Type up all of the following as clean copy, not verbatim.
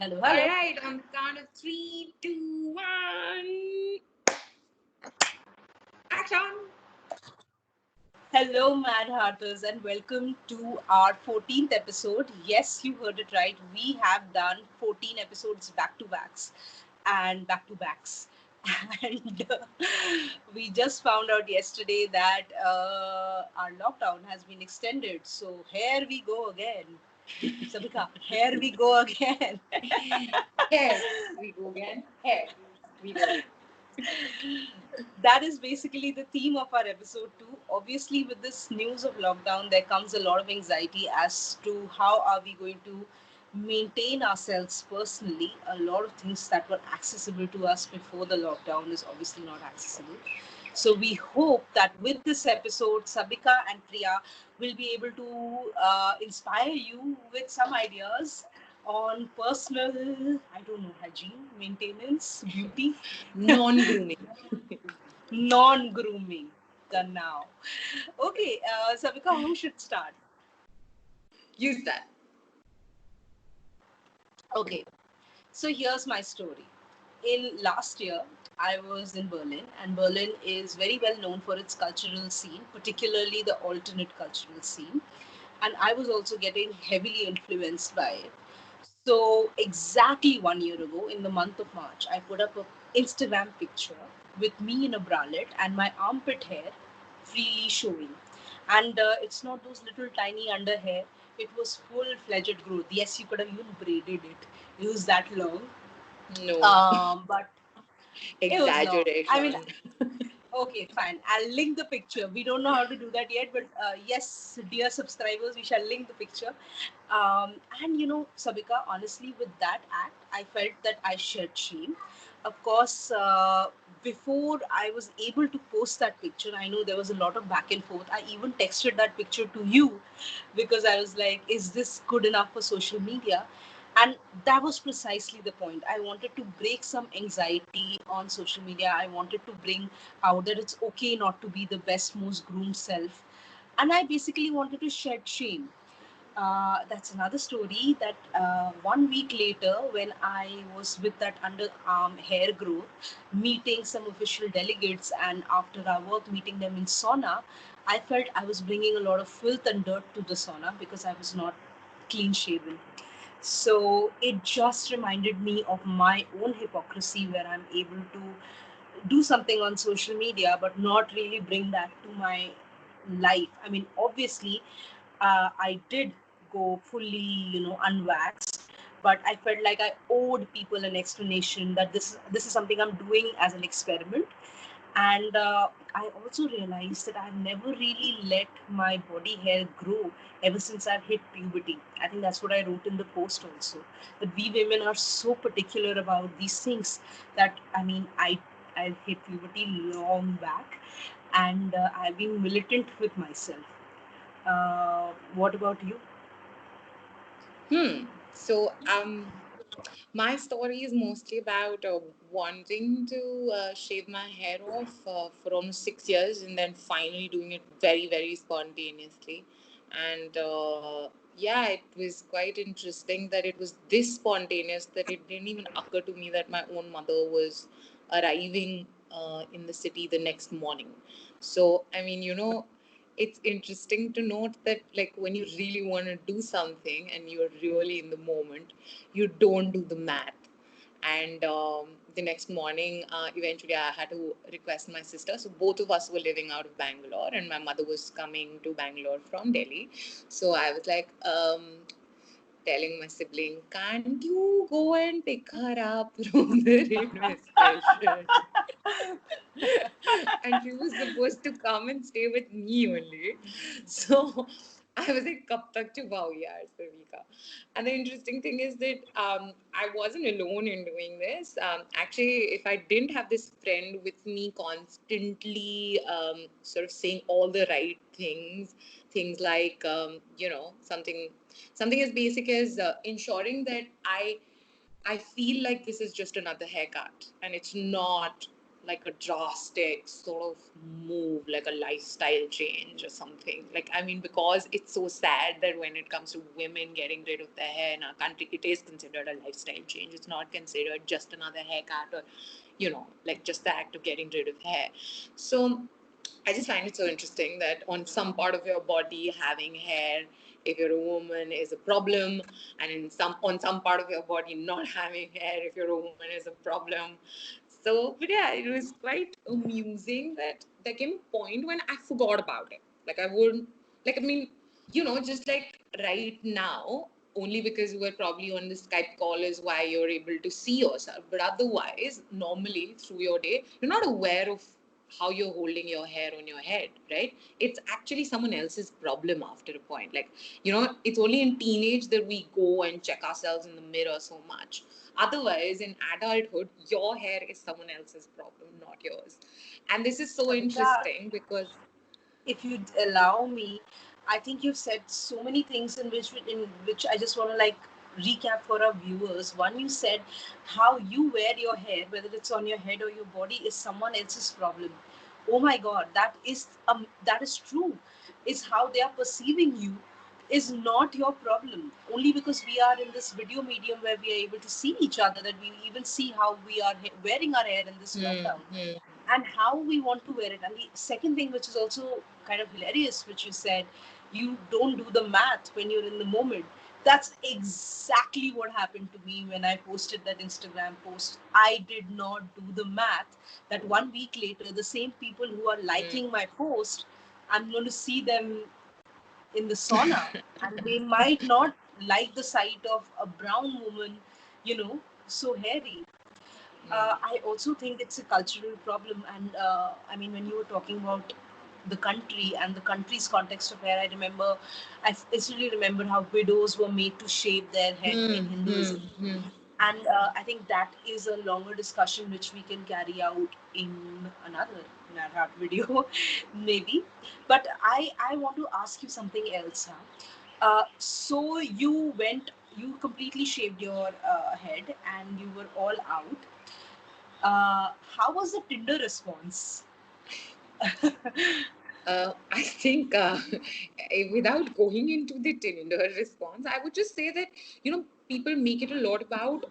Hello, All hello. right, on the count of three, two, one, action. Hello, Mad Hearters, and welcome to our 14th episode. Yes, you heard it right. We have done 14 episodes back to backs and back to backs. And we just found out yesterday that our lockdown has been extended. So here we go again. Sabika, here we go again. Here we go again. Here we go again. That is basically the theme of our episode 2. Obviously, with this news of lockdown, there comes a lot of anxiety as to how are we going to maintain ourselves personally. A lot of things that were accessible to us before the lockdown is obviously not accessible. So we hope that with this episode, Sabika and Priya will be able to inspire you with some ideas on personal, I don't know, hygiene, maintenance, beauty, Non-grooming. non-grooming. Done now. Okay, Sabika, who should start? Use that. Okay, so here's my story. In last year, I was in Berlin, and Berlin is very well known for its cultural scene, particularly the alternate cultural scene. And I was also getting heavily influenced by it. So exactly 1 year ago, in the month of March, I put up a Instagram picture with me in a bralette and my armpit hair freely showing. And it's not those little tiny under hair. It was full-fledged growth. Yes, you could have even braided it. It was that long. No. But it was long. I mean, Exaggeration. okay, fine. I'll link the picture. We don't know how to do that yet, but yes, dear subscribers, we shall link the picture. And Sabika, honestly, with that act, I felt that I shed shame. Of course, before I was able to post that picture, I know there was a lot of back and forth. I even texted that picture to you because I was like, is this good enough for social media? And that was precisely the point. I wanted to break some anxiety on social media. I wanted to bring out that it's okay not to be the best, most groomed self. And I basically wanted to shed shame. That's another story that 1 week later, when I was with that underarm hair growth, meeting some official delegates, and after our work, meeting them in sauna, I felt I was bringing a lot of filth and dirt to the sauna because I was not clean shaven. So it just reminded me of my own hypocrisy where I'm able to do something on social media but not really bring that to my life. I mean, obviously, I did go fully, unwaxed, but I felt like I owed people an explanation that this is something I'm doing as an experiment. And I also realized that I've never really let my body hair grow ever since I've hit puberty. I think that's what I wrote in the post also, that we women are so particular about these things that, I mean, I hit puberty long back, and I've been militant with myself. What about you? So, my story is mostly about wanting to shave my hair off for almost 6 years and then finally doing it very, very spontaneously. And yeah, it was quite interesting that it was this spontaneous that it didn't even occur to me that my own mother was arriving in the city the next morning. So, I mean, it's interesting to note that like when you really want to do something and you're really in the moment, you don't do the math. And the next morning, eventually I had to request my sister, so both of us were living out of Bangalore and my mother was coming to Bangalore from Delhi. So I was like, telling my sibling, can't you go and pick her up from the railway station? And she was supposed to come and stay with me only. So I was like, kab tak chubao yaar, Savika. And the interesting thing is that I wasn't alone in doing this. Actually, if I didn't have this friend with me constantly sort of saying all the right things like, something as basic as ensuring that I feel like this is just another haircut and it's not like a drastic sort of move, like a lifestyle change or something. Like, I mean, because it's so sad that when it comes to women getting rid of their hair in our country, it is considered a lifestyle change. It's not considered just another haircut or, like just the act of getting rid of hair. So I just find it so interesting that on some part of your body having hair, if you're a woman, is a problem, and on some part of your body not having hair, if you're a woman, is a problem. So, but yeah, it was quite amusing that there came a point when I forgot about it. Like I wouldn't, like I mean, just like right now, only because we're probably on the Skype call is why you're able to see yourself. But otherwise, normally through your day, you're not aware of how you're holding your hair on your head, right? It's actually someone else's problem after a point. Like, it's only in teenage that we go and check ourselves in the mirror so much. Otherwise, in adulthood, your hair is someone else's problem, not yours. And this is so Savita, interesting because if you'd allow me, I think you've said so many things in which I just want to like recap for our viewers. One, you said how you wear your hair, whether it's on your head or your body, is someone else's problem. Oh my God, that is true. Is how they are perceiving you is not your problem. Only because we are in this video medium where we are able to see each other, that we even see how we are wearing our hair in this lockdown and how we want to wear it. And the second thing, which is also kind of hilarious, which you said, you don't do the math when you're in the moment. That's exactly what happened to me when I posted that Instagram post. I did not do the math that 1 week later, the same people who are liking my post, I'm going to see them in the sauna, and they might not like the sight of a brown woman, so hairy. I also think it's a cultural problem. And I mean, when you were talking about the country and the country's context of hair, I still remember how widows were made to shave their head in Hinduism. And I think that is a longer discussion which we can carry out in another Narhat video, maybe. But I want to ask you something else. Huh? So you completely shaved your head and you were all out. How was the Tinder response? I think without going into the Tinder response, I would just say that people make it a lot about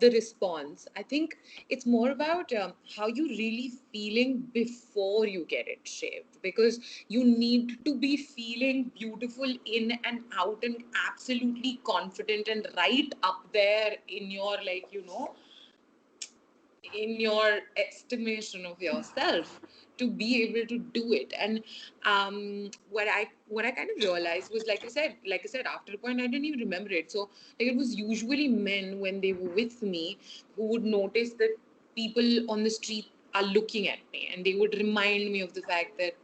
the response. I think it's more about how you really feeling before you get it shaved, because you need to be feeling beautiful in and out and absolutely confident and right up there in your, like, in your estimation of yourself to be able to do it. And what I kind of realized was, like I said, after a point I didn't even remember it. So like, it was usually men when they were with me who would notice that people on the street are looking at me, and they would remind me of the fact that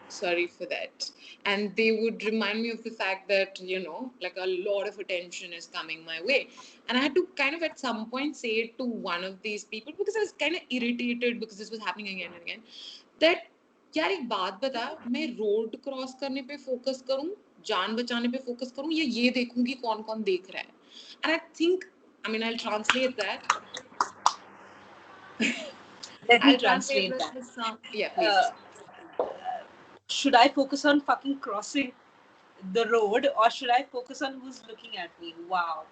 sorry for that. And they would remind me of the fact that, like, a lot of attention is coming my way. And I had to kind of at some point say it to one of these people, because I was kind of irritated because this was happening again and again, that यार एक बात बता, मैं road cross करने पे focus करूं, जान बचाने पे फोकस करूं, या ये देखूं कि कौन कौन देख रहा है. And I think, I mean, I'll translate that. Let me I'll translate translate this that. with some. Yeah, Uh, please. should I focus on fucking crossing the road, or should I focus on who's looking at me? Wow.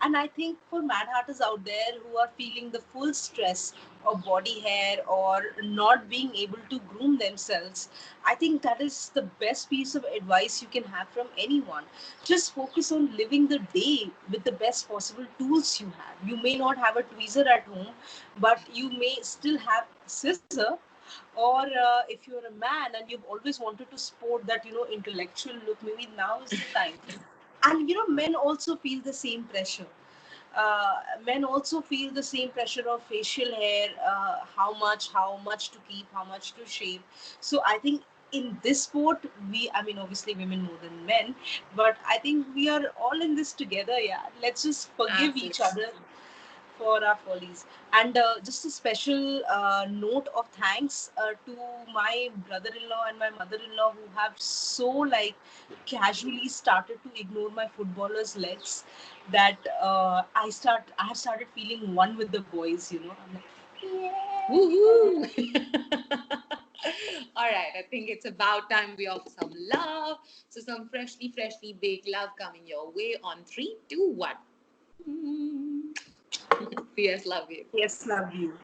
And I think for mad hatters out there who are feeling the full stress of body hair or not being able to groom themselves, I think that is the best piece of advice you can have from anyone. Just focus on living the day with the best possible tools you have. You may not have a tweezer at home, but you may still have scissor. Or if you're a man and you've always wanted to sport that intellectual look, maybe now is the time. And men also feel the same pressure. Men also feel the same pressure of facial hair, how much to keep, how much to shave. So I think in this sport, I mean, obviously women more than men, but I think we are all in this together. Yeah, let's just forgive each Absolutely. other for our follies. And just a special note of thanks to my brother-in-law and my mother-in-law, who have so like casually started to ignore my footballer's legs, that I have started feeling one with the boys. I'm like, Woohoo! All right, I think it's about time we offer some love. So, some freshly baked love coming your way on three, two, one. Mm. Yes, love you. yes, love you.